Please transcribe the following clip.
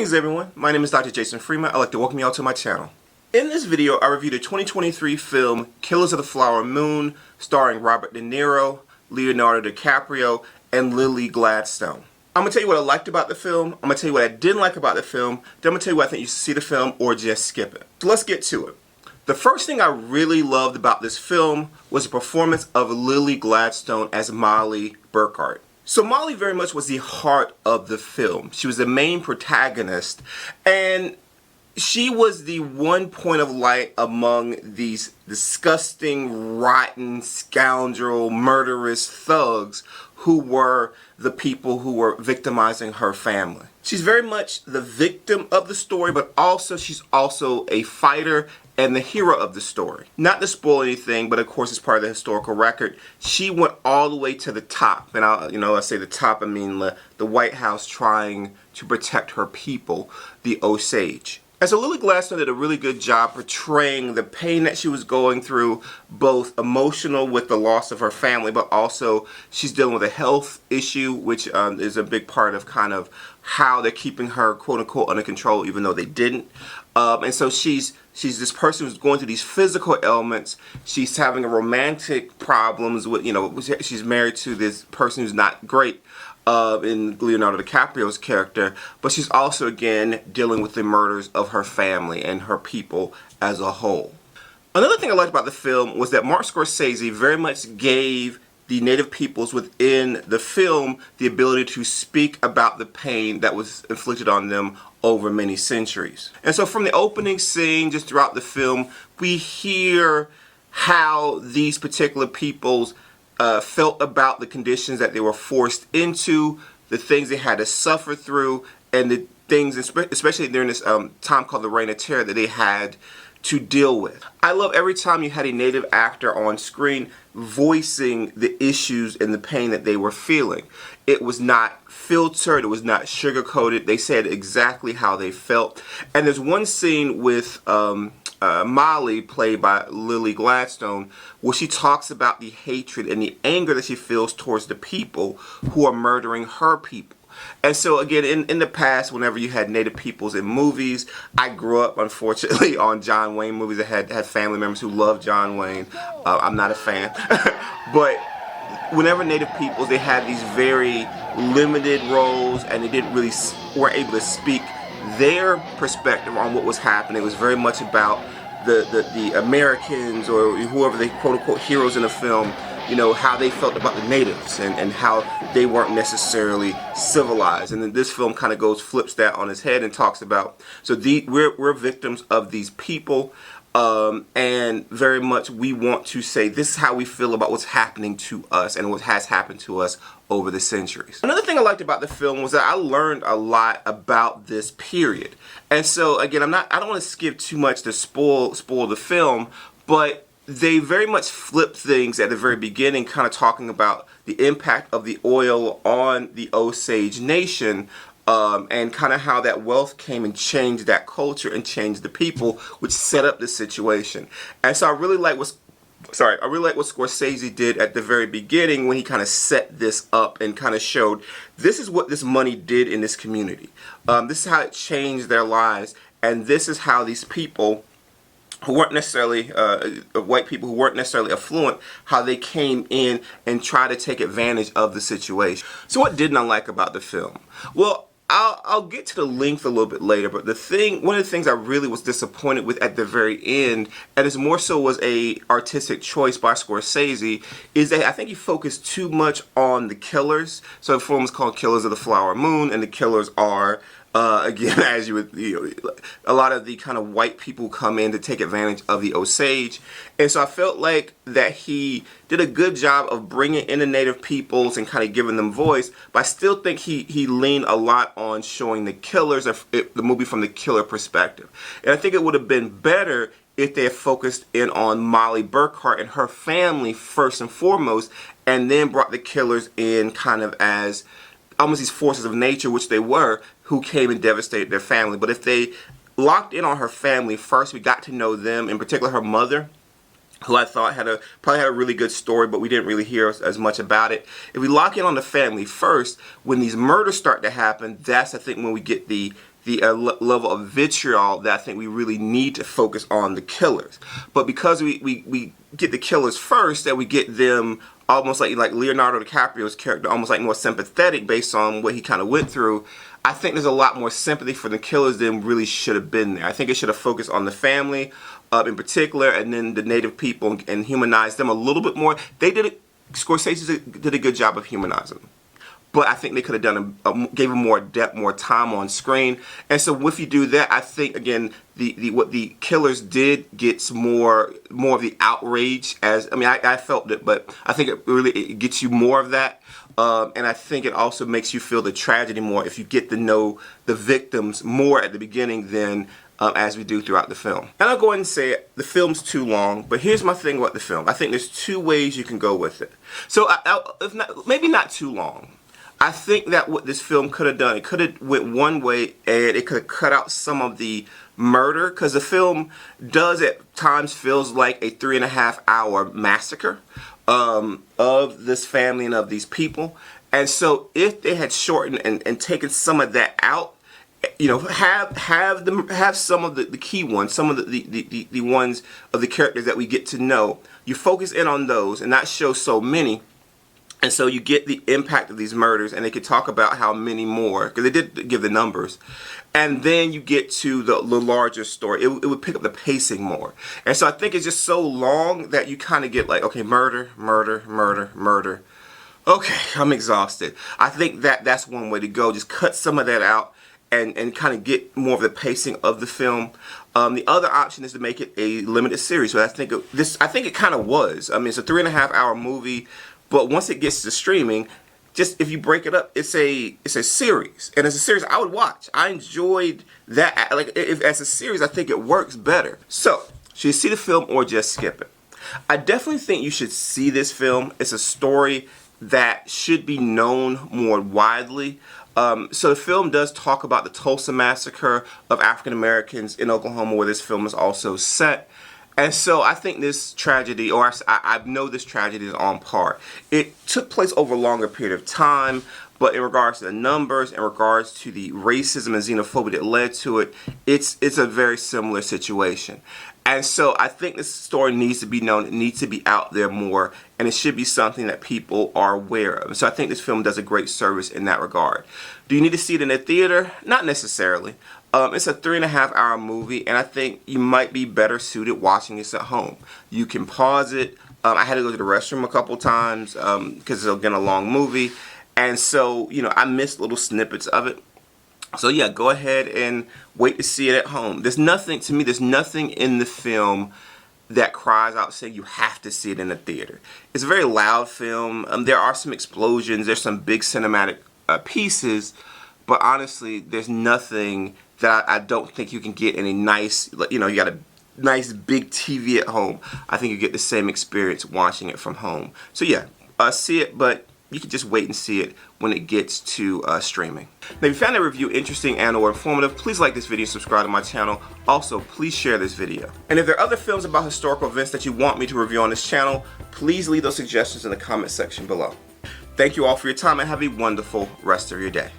Greetings everyone, my name is Dr. Jason Freeman. I'd like to welcome you all to my channel. In this video, I reviewed the 2023 film Killers of the Flower Moon, starring Robert De Niro, Leonardo DiCaprio, and Lilly Gladstone. I'm going to tell you what I liked about the film, I'm going to tell you what I didn't like about the film, then I'm going to tell you what I think you should see the film or just skip it. So let's get to it. The first thing I really loved about this film was the performance of Lilly Gladstone as Molly Burkhart. So Molly very much was the heart of the film. She was the main protagonist, and she was the one point of light among these disgusting, rotten, scoundrel, murderous thugs who were the people who were victimizing her family. She's very much the victim of the story, but also she's also a fighter and the hero of the story. Not to spoil anything, but of course it's part of the historical record. She went all the way to the top, and I say the top, I mean the White House trying to protect her people, the Osage. And so Lilly Gladstone did a really good job portraying the pain that she was going through, both emotional with the loss of her family, but also she's dealing with a health issue, which is a big part of kind of how they're keeping her quote unquote under control, even though they didn't. And so she's this person who's going through these physical ailments. She's having a romantic problems with, she's married to this person who's not great. In Leonardo DiCaprio's character, but she's also again dealing with the murders of her family and her people as a whole. Another thing I liked about the film was that Martin Scorsese very much gave the native peoples within the film the ability to speak about the pain that was inflicted on them over many centuries. And so from the opening scene just throughout the film, we hear how these particular peoples felt about the conditions that they were forced into, the things they had to suffer through, and the things, especially during this time called the Reign of Terror, that they had to deal with. I love every time you had a native actor on screen voicing the issues and the pain that they were feeling. It was not filtered, it was not sugar-coated, they said exactly how they felt. And there's one scene with Molly, played by Lilly Gladstone, where she talks about the hatred and the anger that she feels towards the people who are murdering her people. And so again, in the past, whenever you had native peoples in movies, I grew up unfortunately on John Wayne movies. I had family members who loved John Wayne. I'm not a fan. But whenever native peoples, they had these very limited roles, and they weren't able to speak their perspective on what was happening. It was very much about the Americans, or whoever the quote-unquote heroes in the film, how they felt about the natives and how they weren't necessarily civilized. And then this film kind of flips that on its head and talks about, so we're victims of these people, and very much we want to say this is how we feel about what's happening to us and what has happened to us over the centuries. Another thing I liked about the film was that I learned a lot about this period. And so again, I don't want to skip too much to spoil the film, but they very much flipped things at the very beginning, kind of talking about the impact of the oil on the Osage Nation, and kind of how that wealth came and changed that culture and changed the people, which set up the situation. And so I really like what Scorsese did at the very beginning when he kind of set this up and kind of showed this is what this money did in this community. This is how it changed their lives, and this is how these people who weren't necessarily white people who weren't necessarily affluent, how they came in and tried to take advantage of the situation. So what didn't I like about the film? Well, I'll get to the length a little bit later, but one of the things I really was disappointed with at the very end, and it's more so was a artistic choice by Scorsese, is that I think he focused too much on the killers. So the film is called Killers of the Flower Moon, and the killers are again, as you would, a lot of the kind of white people come in to take advantage of the Osage. And so I felt like that he did a good job of bringing in the native peoples and kind of giving them voice, but I still think he leaned a lot on showing the killers, the movie from the killer perspective. And I think it would have been better if they had focused in on Molly Burkhart and her family first and foremost, and then brought the killers in kind of as almost these forces of nature, which they were, who came and devastated their family. But if they locked in on her family first, we got to know them, in particular her mother, who I thought probably had a really good story, but we didn't really hear as much about it. If we lock in on the family first, when these murders start to happen, that's I think when we get the level of vitriol that I think we really need to focus on the killers. But because we get the killers first, that we get them almost like Leonardo DiCaprio's character, almost like more sympathetic based on what he kind of went through. I think there's a lot more sympathy for the killers than really should have been there. I think it should have focused on the family in particular, and then the native people, and humanized them a little bit more. Scorsese did a good job of humanizing them. But I think they could have done gave them more depth, more time on screen. And so if you do that, I think again what the killers did gets more of the outrage. I felt it, but I think it gets you more of that. And I think it also makes you feel the tragedy more if you get to know the victims more at the beginning than as we do throughout the film. And I'll go ahead and say it, the film's too long, but here's my thing about the film. I think there's two ways you can go with it. So maybe not too long. I think that what this film could have done, it could have went one way, and it could have cut out some of the murder, because the film does at times feels like a 3.5-hour massacre of this family and of these people. And so if they had shortened and taken some of that out, you know, have some of the key ones, some of the ones of the characters that we get to know, you focus in on those and not show so many. And so you get the impact of these murders, and they could talk about how many more, because they did give the numbers. And then you get to the larger story. It would pick up the pacing more. And so I think it's just so long that you kind of get like, okay, murder, murder, murder, murder. Okay, I'm exhausted. I think that's one way to go. Just cut some of that out and kind of get more of the pacing of the film. The other option is to make it a limited series. So I think it kind of was. I mean, it's a 3.5-hour movie. But once it gets to streaming, just if you break it up, it's a series, and as a series I would watch. I enjoyed that. Like as a series, I think it works better. So should you see the film or just skip it? I definitely think you should see this film. It's a story that should be known more widely. So the film does talk about the Tulsa massacre of African Americans in Oklahoma, where this film is also set. And so I think this tragedy, or I know this tragedy is on par. It took place over a longer period of time, but in regards to the numbers, in regards to the racism and xenophobia that led to it, it's a very similar situation. And so I think this story needs to be known, it needs to be out there more, and it should be something that people are aware of. So I think this film does a great service in that regard. Do you need to see it in a theater? Not necessarily. It's a 3.5-hour movie, and I think you might be better suited watching this at home. You can pause it. I had to go to the restroom a couple times because it's, again, a long movie. And so, you know, I missed little snippets of it. So, yeah, go ahead and wait to see it at home. There's nothing, to me, there's nothing in the film that cries out saying you have to see it in a theater. It's a very loud film. There are some explosions. There's some big cinematic pieces. But honestly, there's nothing that I don't think you can get in a nice, you know, you got a nice big TV at home. I think you get the same experience watching it from home. So yeah, see it, but you can just wait and see it when it gets to streaming. Now, if you found that review interesting and or informative, please like this video and subscribe to my channel. Also, please share this video. And if there are other films about historical events that you want me to review on this channel, please leave those suggestions in the comment section below. Thank you all for your time and have a wonderful rest of your day.